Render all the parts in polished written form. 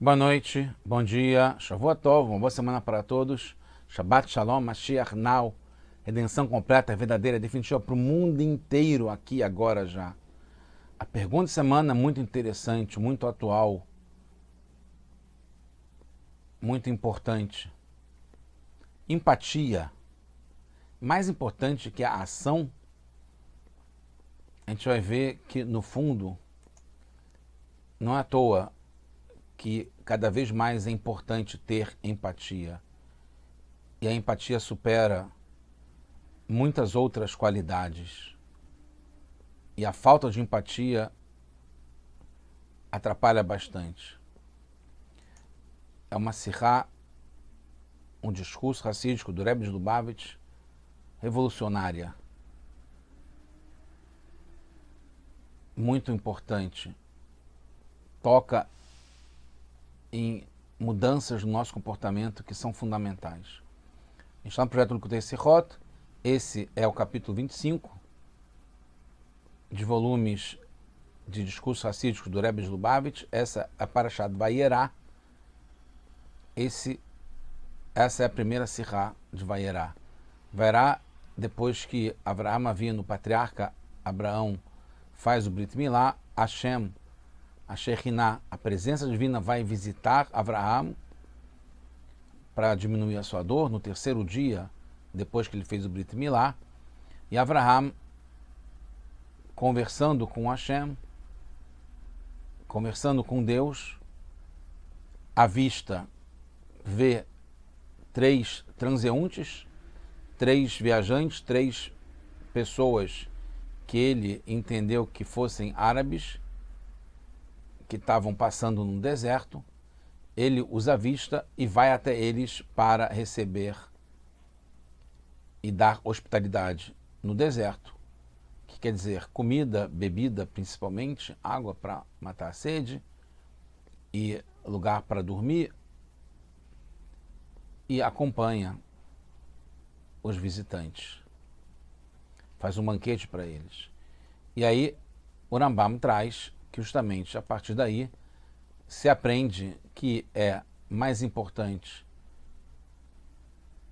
Boa noite, bom dia, Shavua Tov, uma boa semana para todos. Shabbat Shalom, Mashiach Now, redenção completa, verdadeira, definitiva para o mundo inteiro, aqui agora já. A pergunta de semana muito interessante, muito atual, muito importante. Empatia, mais importante que a ação, a gente vai ver que no fundo, não é à toa que cada vez mais é importante ter empatia. E a empatia supera muitas outras qualidades. E a falta de empatia atrapalha bastante. É uma sirá, um discurso racídico do Rebbe de Lubavitch, revolucionária. Muito importante. Toca em mudanças no nosso comportamento que são fundamentais. A gente está no projeto Likutei Sihot, esse é o capítulo 25 de volumes de discursos racídicos do Rebbe de Lubavitch, essa é a Parashat Vayera, essa é a primeira sirá de Vayera. Vayera, depois que Avraham Avinu, o patriarca Abraão, faz o Brit Milá, Hashem, a Shekhinah, a presença divina, vai visitar Avraham para diminuir a sua dor no terceiro dia, depois que ele fez o Brit Milá. E Avraham, conversando com Hashem, conversando com Deus, à vista vê 3 transeuntes, 3 viajantes, 3 pessoas que ele entendeu que fossem árabes, que estavam passando no deserto. Ele os avista e vai até eles para receber e dar hospitalidade no deserto, que quer dizer comida, bebida, principalmente, água para matar a sede e lugar para dormir, e acompanha os visitantes. Faz um banquete para eles. E aí o Rambam traz que justamente a partir daí se aprende que é mais importante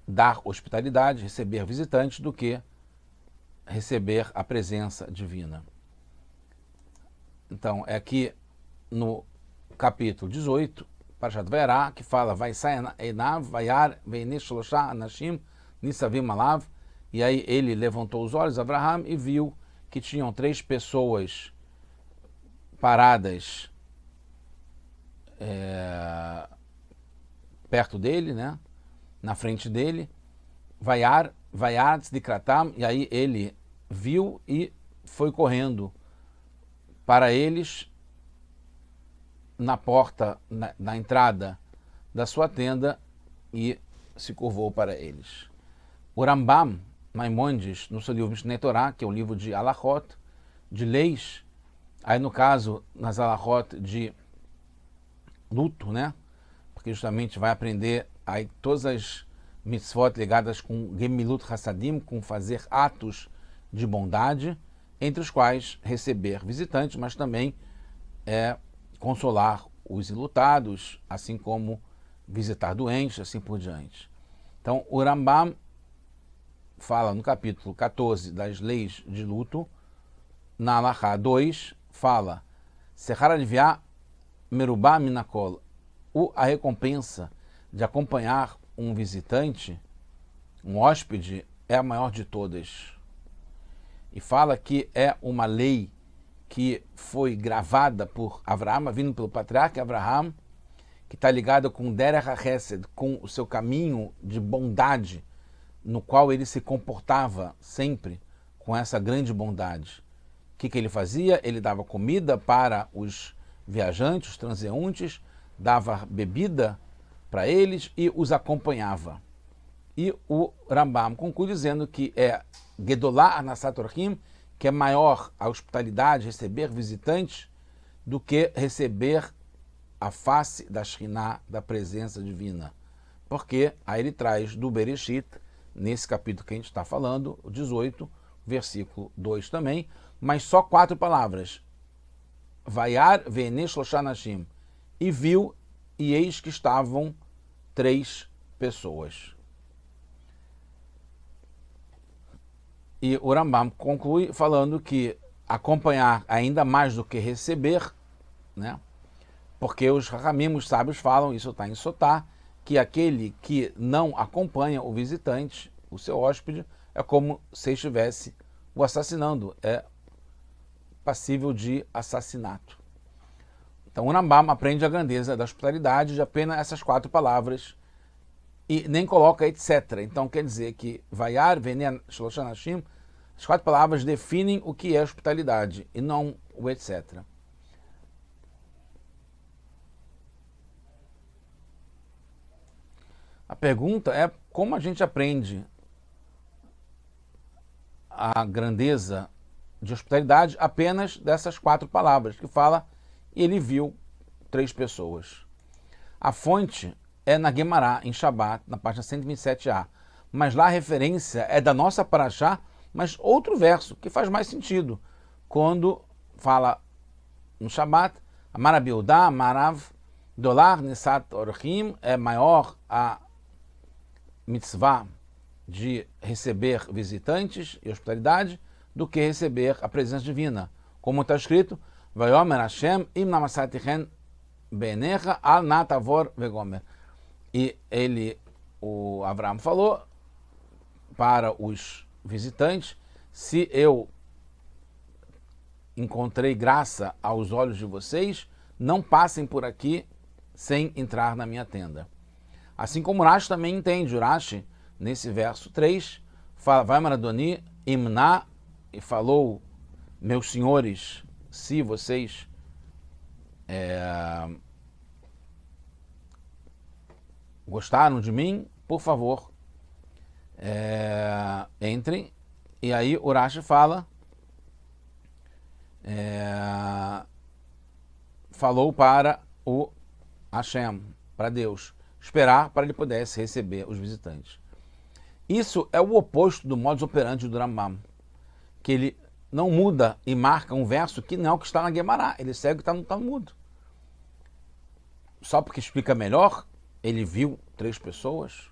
dar hospitalidade, receber visitantes, do que receber a presença divina. Então, é aqui no capítulo 18, Parashat Vayera, que fala vai Einav, Vayar, Veinish Shlosha Anashim, Nisavim Alav, e aí ele levantou os olhos, Avraham, e viu que tinham 3 pessoas paradas perto dele, né? Na frente dele, Vayar Tzdikratam, e aí ele viu e foi correndo para eles na porta, na entrada da sua tenda, e se curvou para eles. O Rambam Maimonides, no seu livro Mishneh Torah, que é o livro de Halachot, de leis, aí no caso, nas Halachot de luto, né? Porque justamente vai aprender aí todas as mitzvot ligadas com Gemilut Hassadim, com fazer atos de bondade, entre os quais receber visitantes, mas também consolar os enlutados, assim como visitar doentes, assim por diante. Então, o Rambam fala no capítulo 14 das leis de luto, na Halachá 2, fala Sechar Alivia Merubá Minakol, a recompensa de acompanhar um visitante, um hóspede, é a maior de todas. E fala que é uma lei que foi gravada por Avraham, vindo pelo patriarca Avraham, que está ligada com Derech HaChesed, com o seu caminho de bondade, no qual ele se comportava sempre com essa grande bondade. O que ele fazia? Ele dava comida para os viajantes, os transeuntes, dava bebida para eles e os acompanhava. E o Rambam conclui dizendo que é Gedolá Anasat Orchim, que é maior a hospitalidade, receber visitantes, do que receber a face da Shekhinah, da presença divina. Porque aí ele traz do Bereshit, nesse capítulo que a gente está falando, o 18, versículo 2 também, mas só 4 palavras. Vayar Veinish Shlosha Anashim. E viu e eis que estavam 3 pessoas. E o Rambam conclui falando que acompanhar ainda mais do que receber, né? Porque os Rahamim, os sábios, falam, isso está em Sotá, que aquele que não acompanha o visitante, o seu hóspede, é como se estivesse o assassinando, é passível de assassinato. Então o Rambam aprende a grandeza da hospitalidade de apenas essas 4 palavras e nem coloca etc. Então quer dizer que Vayar, Venen, Shlosh Anashim, as 4 palavras definem o que é hospitalidade e não o etc. A pergunta é como a gente aprende a grandeza de hospitalidade apenas dessas 4 palavras, que fala, e ele viu 3 pessoas. A fonte é na Guemará, em Shabat, na página 127a, mas lá a referência é da nossa Parashá, mas outro verso, que faz mais sentido, quando fala no Shabat, Amarabiudá, Marav, Dolar, Nisat, Orchim, é maior a mitzvah de receber visitantes e hospitalidade do que receber a presença divina. Como está escrito, Vayomer Hashem im namasatichen benecha al natavor vegomer. E o Avraham falou para os visitantes, se eu encontrei graça aos olhos de vocês, não passem por aqui sem entrar na minha tenda. Assim como Urashi também entende, Urashi, nesse verso 3, fala, vai Maradoni, imna, e falou, meus senhores, se vocês gostaram de mim, por favor, entrem. E aí Urashi fala, falou para o Hashem, para Deus, esperar para ele pudesse receber os visitantes. Isso é o oposto do modus operandi do Rambam, que ele não muda e marca um verso que não é o que está na Guemará, ele segue o que está no Talmud. Só porque explica melhor, ele viu 3 pessoas.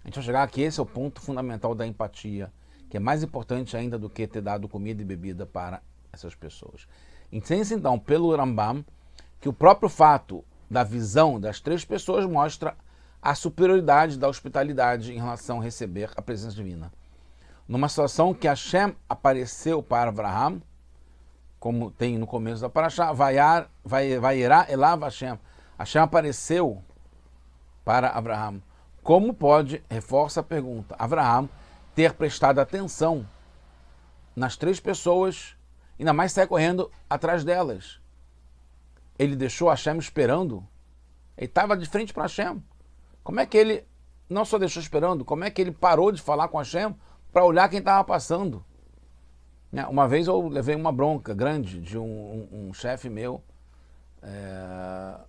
A gente vai chegar aqui, esse é o ponto fundamental da empatia, que é mais importante ainda do que ter dado comida e bebida para essas pessoas. Entende-se então pelo Rambam que o próprio fato da visão das 3 pessoas mostra a superioridade da hospitalidade em relação a receber a presença divina. Numa situação que Hashem apareceu para Avraham, como tem no começo da Parashá, Vayera Elav Hashem. Hashem apareceu para Avraham. Como pode, reforça a pergunta, Avraham ter prestado atenção nas 3 pessoas, ainda mais sair correndo atrás delas? Ele deixou Hashem esperando? Ele estava de frente para Hashem. Como é que ele não só deixou esperando, como é que ele parou de falar com Hashem para olhar quem estava passando? Uma vez eu levei uma bronca grande de um chefe meu,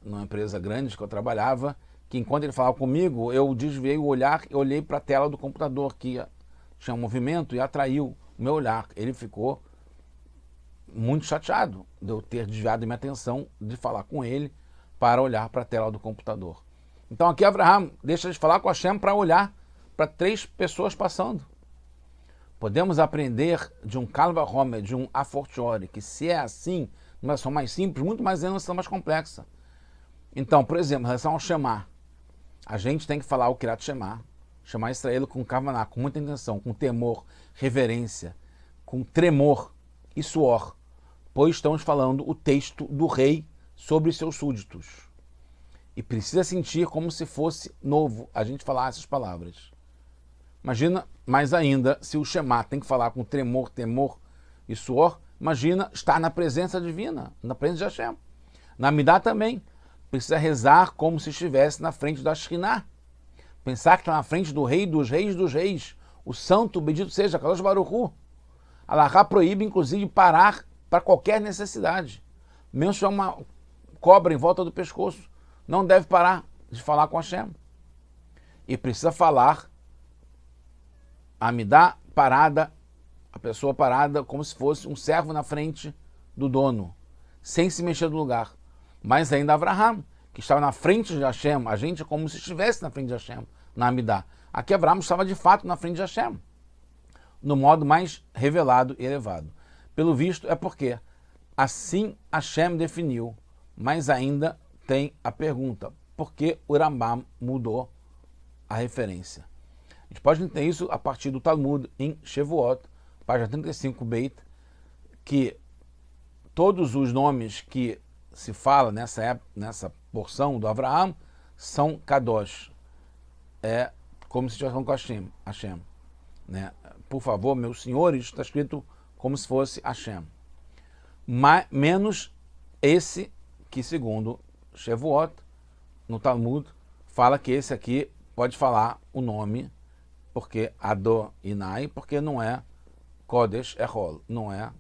numa empresa grande que eu trabalhava, que enquanto ele falava comigo, eu desviei o olhar e olhei para a tela do computador, que tinha um movimento e atraiu o meu olhar. Ele ficou muito chateado de eu ter desviado minha atenção de falar com ele para olhar para a tela do computador. Então aqui Avraham deixa de falar com Hashem para olhar para 3 pessoas passando. Podemos aprender de um Kal Vachomer, de um a fortiori, que se é assim, numa situação mais simples, muito mais ainda uma situação mais complexa. Então, por exemplo, em relação ao Shema, a gente tem que falar o Kirat Shema, chamar Israel com Kavaná, com muita intenção, com temor, reverência, com tremor e suor, pois estamos falando o texto do rei sobre seus súditos. E precisa sentir como se fosse novo a gente falar essas palavras. Imagina, mais ainda, se o Shema tem que falar com tremor, temor e suor, imagina estar na presença divina, na presença de Hashem. Na Amidah também, precisa rezar como se estivesse na frente da Shekhinah. Pensar que está na frente do rei dos reis dos reis, o santo, bendito seja, Kadosh Baruch Hu. Alahá proíbe, inclusive, parar para qualquer necessidade. Mesmo se tiver uma cobra em volta do pescoço, não deve parar de falar com Hashem. E precisa falar a Amidah parada, a pessoa parada como se fosse um servo na frente do dono, sem se mexer do lugar. Mas ainda Avraham, que estava na frente de Hashem, a gente é como se estivesse na frente de Hashem, na Amidah. Aqui Abraão estava de fato na frente de Hashem, no modo mais revelado e elevado. Pelo visto é porque assim Hashem definiu, mas ainda tem a pergunta, por que o Rambam mudou a referência? A gente pode entender isso a partir do Talmud em Shevuot, página 35 Beit, que todos os nomes que se fala nessa porção do Avraham são Kadosh. É como se estivesse falando com Hashem. Né? Por favor, meus senhores, está escrito como se fosse Hashem. Menos esse que, segundo Shevuot, no Talmud, fala que esse aqui pode falar o nome, porque Adonai, porque não é Kodesh, é Hol, não é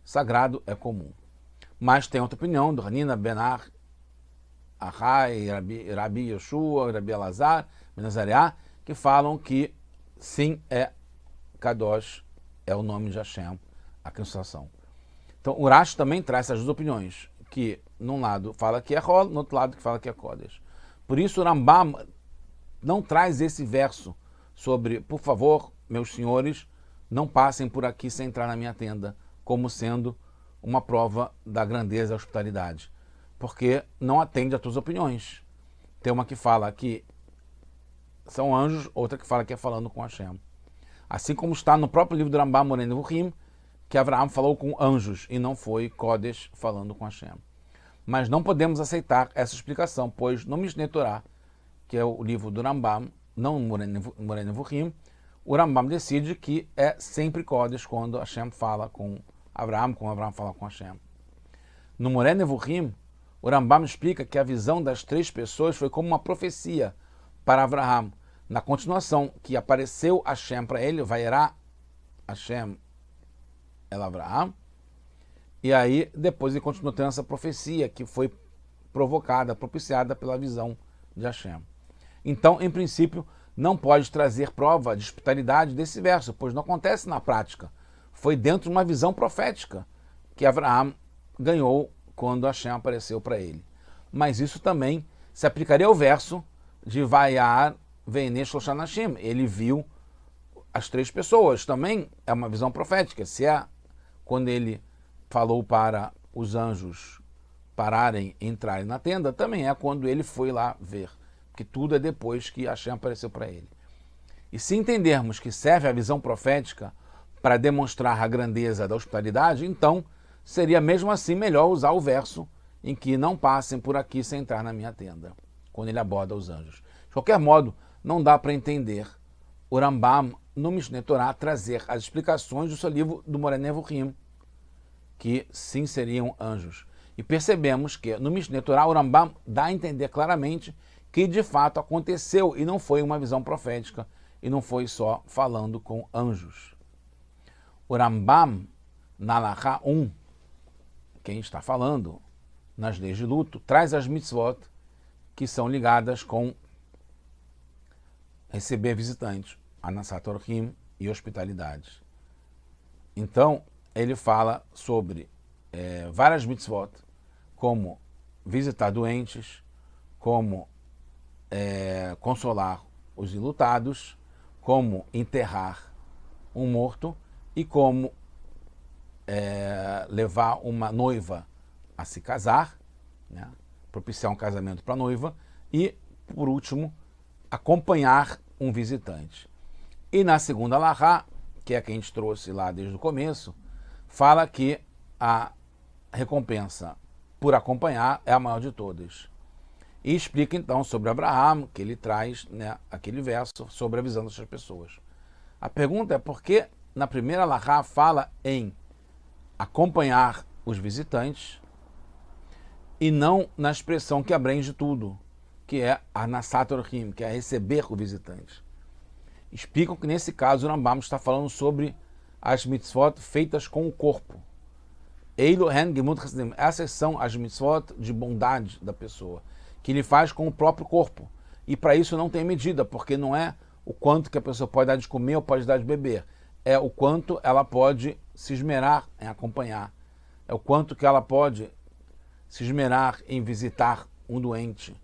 sagrado, é comum. Mas tem outra opinião do Hanina Ben Achai, Rabi Yoshua, Rabi Elazar, Ben Azariah, que falam que sim, é Kadosh, é o nome de Hashem, a constelação. Então o Rashi também traz essas duas opiniões, que num lado fala que é Hol, no outro lado que fala que é Kodesh. Por isso o Rambam não traz esse verso sobre, por favor, meus senhores, não passem por aqui sem entrar na minha tenda, como sendo uma prova da grandeza da hospitalidade, porque não atende a todas as opiniões. Tem uma que fala que são anjos, outra que fala que é falando com Hashem. Assim como está no próprio livro do Rambam Moreh Nevuchim, que Avraham falou com anjos e não foi Kodesh falando com Hashem. Mas não podemos aceitar essa explicação, pois no Mishneh Torah, que é o livro do Rambam, não Moreh Nevuchim, o Rambam decide que é sempre Kodesh quando Hashem fala com Avraham, como Avraham fala com Hashem. No Moreh Nevuchim, o Rambam explica que a visão das três pessoas foi como uma profecia para Avraham. Na continuação, que apareceu Hashem para ele, Vairá Hashem El Avraham, e aí depois ele continua tendo essa profecia que foi provocada, propiciada pela visão de Hashem. Então, em princípio, não pode trazer prova de hospitalidade desse verso, pois não acontece na prática. Foi dentro de uma visão profética que Avraham ganhou quando Hashem apareceu para ele. Mas isso também se aplicaria ao verso de Vayar Veinei Shloshah Anashim. Ele viu as três pessoas. Também é uma visão profética. Se é quando ele falou para os anjos pararem e entrarem na tenda, também é quando ele foi lá ver. Porque tudo é depois que Hashem apareceu para ele. E se entendermos que serve a visão profética para demonstrar a grandeza da hospitalidade, então seria mesmo assim melhor usar o verso em que não passem por aqui sem entrar na minha tenda, quando ele aborda os anjos. De qualquer modo, não dá para entender o Rambam no Mishneh Torah trazer as explicações do seu livro do Moreh Nevuchim, que sim seriam anjos. E percebemos que no Mishneh Torah o Rambam dá a entender claramente que de fato aconteceu e não foi uma visão profética e não foi só falando com anjos. O Rambam, na Halachá 1, quem está falando nas leis de luto, traz as mitzvot que são ligadas com receber visitantes, Anasat Orchim e hospitalidade. Então, ele fala sobre várias mitzvot, como visitar doentes, como consolar os enlutados, como enterrar um morto e como levar uma noiva a se casar, né? Propiciar um casamento para a noiva e, por último, acompanhar um visitante. E na segunda Halachá, que é a que a gente trouxe lá desde o começo, fala que a recompensa por acompanhar é a maior de todas. E explica então sobre Abraham, que ele traz, né, aquele verso sobre a visão dessas pessoas. A pergunta é por que na primeira Halachá fala em acompanhar os visitantes e não na expressão que abrange tudo, que é Anasat Orchim, que é receber o visitante. Explicam que nesse caso o Rambam está falando sobre as mitzvot feitas com o corpo. Essas são as mitzvot de bondade da pessoa, que ele faz com o próprio corpo. E para isso não tem medida, porque não é o quanto que a pessoa pode dar de comer ou pode dar de beber. É o quanto ela pode se esmerar em acompanhar. É o quanto que ela pode se esmerar em visitar um doente.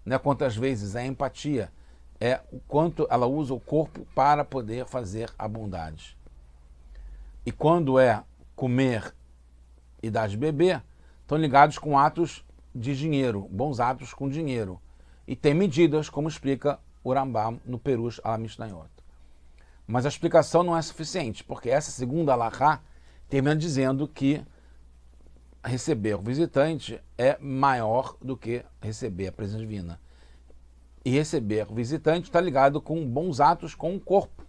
Não é quantas vezes, é a empatia. É o quanto ela usa o corpo para poder fazer a bondade. E quando é comer e dar de beber, estão ligados com atos de dinheiro, bons atos com dinheiro. E tem medidas, como explica o Rambam no Perush ala Mishnayot. Mas a explicação não é suficiente, porque essa segunda alahá termina dizendo que receber o visitante é maior do que receber a presença divina. E receber o visitante está ligado com bons atos com o corpo,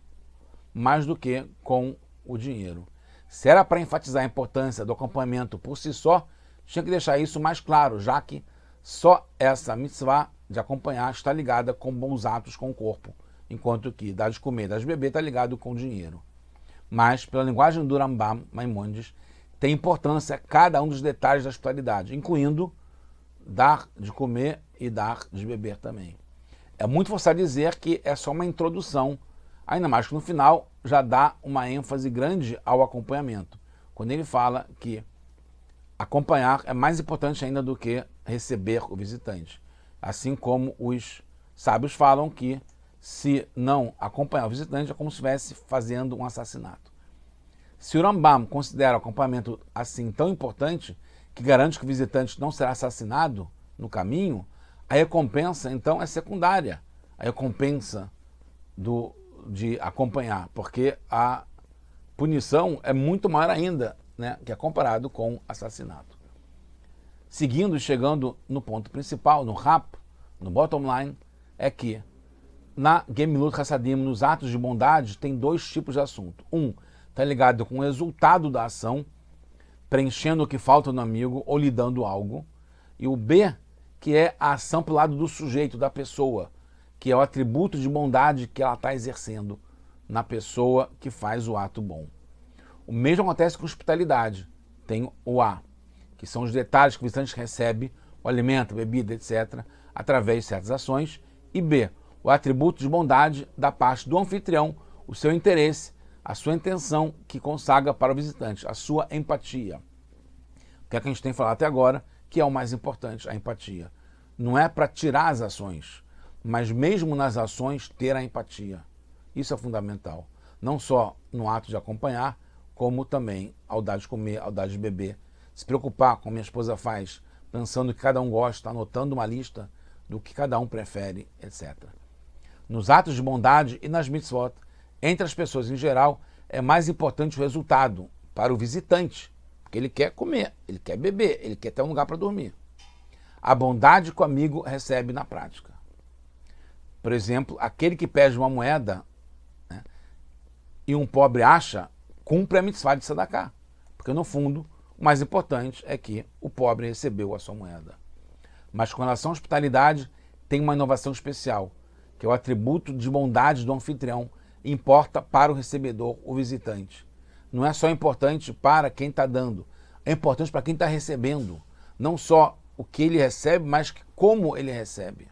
mais do que com o dinheiro. Se era para enfatizar a importância do acompanhamento por si só, tinha que deixar isso mais claro, já que só essa mitzvah de acompanhar está ligada com bons atos com o corpo, enquanto que dar de comer, dar de beber está ligado com o dinheiro. Mas, pela linguagem do Rambam Maimonides, tem importância cada um dos detalhes da hospitalidade, incluindo dar de comer e dar de beber também. É muito forçado dizer que é só uma introdução, ainda mais que no final já dá uma ênfase grande ao acompanhamento, quando ele fala que acompanhar é mais importante ainda do que receber o visitante. Assim como os sábios falam que se não acompanhar o visitante é como se estivesse fazendo um assassinato. Se o Rambam considera o acompanhamento assim tão importante, que garante que o visitante não será assassinado no caminho, a recompensa então é secundária. A recompensa de acompanhar, porque a punição é muito maior ainda, né, que é comparado com assassinato. Seguindo e chegando no ponto principal, no rap, no bottom line, é que na Gemilut Hassadim, nos atos de bondade, tem dois tipos de assunto. Um está ligado com o resultado da ação, preenchendo o que falta no amigo ou lhe dando algo. E o B, que é a ação para o lado do sujeito, da pessoa, que é o atributo de bondade que ela está exercendo na pessoa que faz o ato bom. O mesmo acontece com hospitalidade. Tem o A, que são os detalhes que o visitante recebe, o alimento, bebida, etc., através de certas ações. E B, o atributo de bondade da parte do anfitrião, o seu interesse, a sua intenção que consagra para o visitante, a sua empatia. O que é que a gente tem falado até agora, que é o mais importante, a empatia. Não é para tirar as ações, mas mesmo nas ações ter a empatia. Isso é fundamental. Não só no ato de acompanhar, como também ao dar de comer, ao dar de beber. Se preocupar, como minha esposa faz, pensando que cada um gosta, anotando uma lista do que cada um prefere, etc. Nos atos de bondade e nas mitzvot, entre as pessoas em geral, é mais importante o resultado para o visitante, porque ele quer comer, ele quer beber, ele quer ter um lugar para dormir. A bondade que o amigo recebe na prática. Por exemplo, aquele que pede uma moeda, né, e um pobre acha, cumpre a mitzvah de tzedakah, porque no fundo o mais importante é que o pobre recebeu a sua moeda. Mas com relação à hospitalidade, tem uma inovação especial, que é o atributo de bondade do anfitrião, importa para o recebedor, o visitante. Não é só importante para quem está dando, é importante para quem está recebendo. Não só o que ele recebe, mas como ele recebe.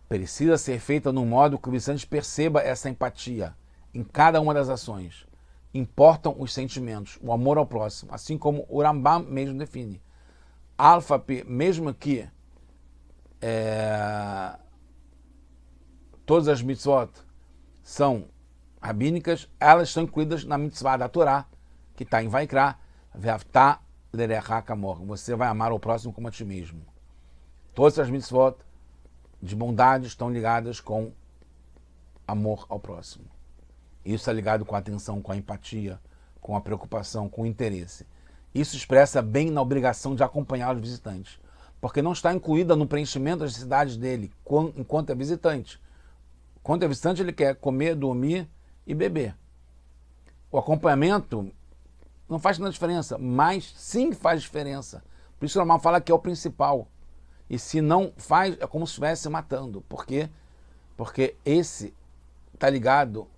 Precisa ser feita num modo que o visitante perceba essa empatia em cada uma das ações. Importam os sentimentos, o amor ao próximo, assim como o Rambam mesmo define. Alfa-P, mesmo que todas as mitzvot são rabínicas, elas estão incluídas na mitzvah da Torá, que está em Vaikra, Ve'avta l'erecha kamor. Você vai amar o próximo como a ti mesmo. Todas as mitzvot de bondade estão ligadas com amor ao próximo. Isso está ligado com a atenção, com a empatia, com a preocupação, com o interesse. Isso expressa bem na obrigação de acompanhar os visitantes, porque não está incluída no preenchimento das necessidades dele enquanto é visitante. Quando é visitante, ele quer comer, dormir e beber. O acompanhamento não faz tanta diferença, mas sim faz diferença. Por isso o Rambam fala que é o principal. E se não faz, é como se estivesse matando. Por quê? Porque esse está ligado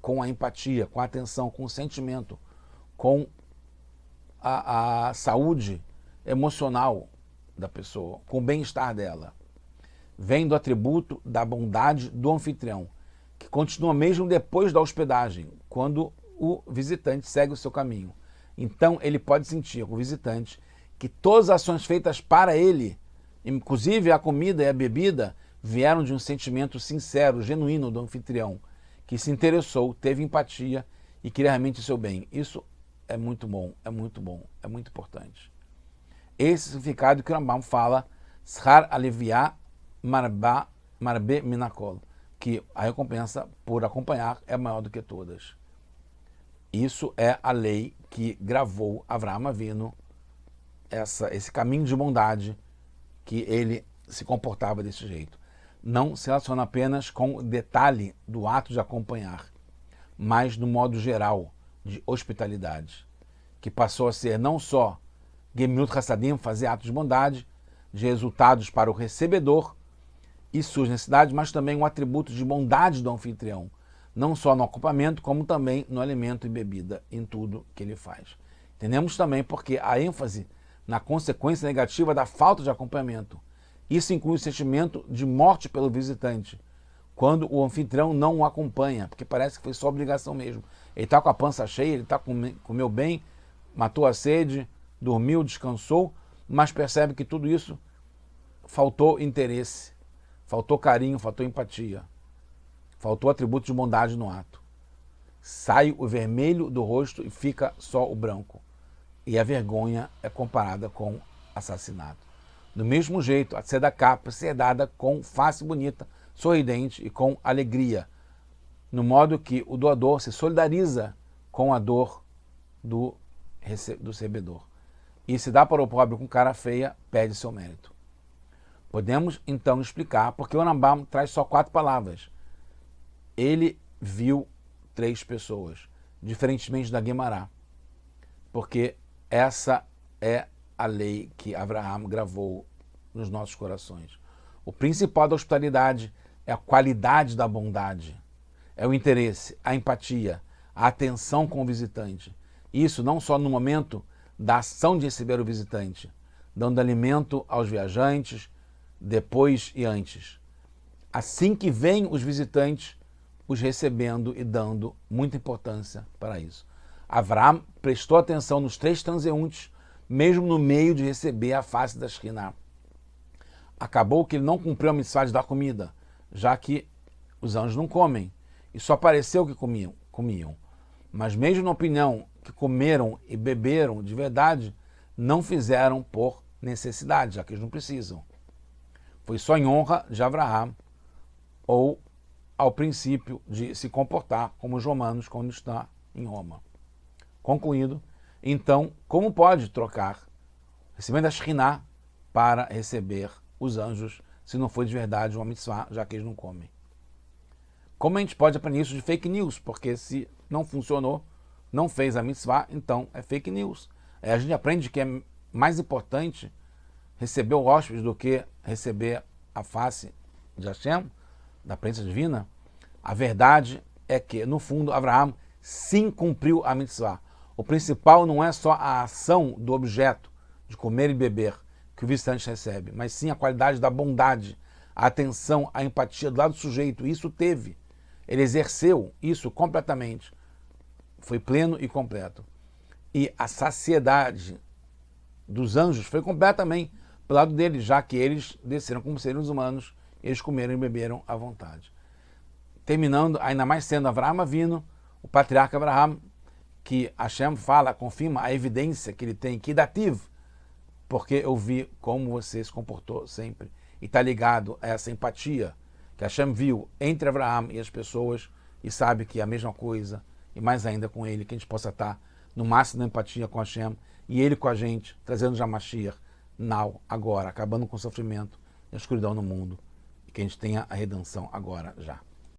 com a empatia, com a atenção, com o sentimento, com a saúde emocional da pessoa, com o bem-estar dela. Vem do atributo da bondade do anfitrião, que continua mesmo depois da hospedagem, quando o visitante segue o seu caminho. Então ele pode sentir, o visitante, que todas as ações feitas para ele Inclusive, a comida e a bebida vieram de um sentimento sincero, genuíno do anfitrião, que se interessou, teve empatia e queria realmente o seu bem. Isso é muito bom, é muito bom, é muito importante. Esse significado que o Rambam fala, Schar Aleviá Marbe Minakol, que a recompensa por acompanhar é maior do que todas. Isso é a lei que gravou Avraham Avinu, esse caminho de bondade, que ele se comportava desse jeito. Não se relaciona apenas com o detalhe do ato de acompanhar, mas no modo geral de hospitalidade, que passou a ser não só Gemilut Hassadim, fazer atos de bondade, de resultados para o recebedor e suas necessidades, mas também um atributo de bondade do anfitrião, não só no acampamento, como também no alimento e bebida, em tudo que ele faz. Entendemos também porque a ênfase na consequência negativa da falta de acompanhamento. Isso inclui o sentimento de morte pelo visitante, quando o anfitrião não o acompanha, porque parece que foi só obrigação mesmo. Ele está com a pança cheia, ele comeu bem, matou a sede, dormiu, descansou, mas percebe que tudo isso faltou interesse, faltou carinho, faltou empatia, faltou atributo de bondade no ato. Sai o vermelho do rosto e fica só o branco. E a vergonha é comparada com assassinato. Do mesmo jeito, a tzedakah precisa ser dada com face bonita, sorridente e com alegria, no modo que o doador se solidariza com a dor do recebedor. E se dá para o pobre com cara feia, perde seu mérito. Podemos então explicar porque o Rambam traz só 4 palavras. Ele viu 3 pessoas, diferentemente da Guemará, porque essa é a lei que Avraham gravou nos nossos corações. O principal da hospitalidade é a qualidade da bondade, é o interesse, a empatia, a atenção com o visitante. Isso não só no momento da ação de receber o visitante, dando alimento aos viajantes, depois e antes. Assim que vêm os visitantes, os recebendo e dando muita importância para isso. Avraham prestou atenção nos 3 transeuntes, mesmo no meio de receber a face da Shekhinah. Acabou que ele não cumpriu a mitzvah de dar comida, já que os anjos não comem, e só pareceu que comiam. Mas mesmo na opinião que comeram e beberam de verdade, não fizeram por necessidade, já que eles não precisam. Foi só em honra de Avraham, ou ao princípio de se comportar como os romanos quando está em Roma. Concluído, então, como pode trocar recebendo a Shekhinah para receber os anjos, se não foi de verdade uma mitzvah, já que eles não comem? Como a gente pode aprender isso de fake news? Porque se não funcionou, não fez a mitzvah, então é fake news. A gente aprende que é mais importante receber o hóspede do que receber a face de Hashem, da presença divina. A verdade é que, no fundo, Avraham sim cumpriu a mitzvah. O principal não é só a ação do objeto, de comer e beber, que o visitante recebe, mas sim a qualidade da bondade, a atenção, a empatia do lado do sujeito. Isso teve. Ele exerceu isso completamente. Foi pleno e completo. E a saciedade dos anjos foi completa também pelo lado deles, já que eles desceram como seres humanos, eles comeram e beberam à vontade. Terminando, ainda mais sendo Avraham Avinu, o patriarca Avraham, que Hashem fala, confirma a evidência que ele tem, que dativ, porque eu vi como você se comportou sempre. E está ligado a essa empatia que Hashem viu entre Avraham e as pessoas e sabe que é a mesma coisa, e mais ainda com ele, que a gente possa estar no máximo da empatia com Hashem e ele com a gente, trazendo já Mashiach, now, agora, acabando com o sofrimento e a escuridão no mundo, e que a gente tenha a redenção agora, já.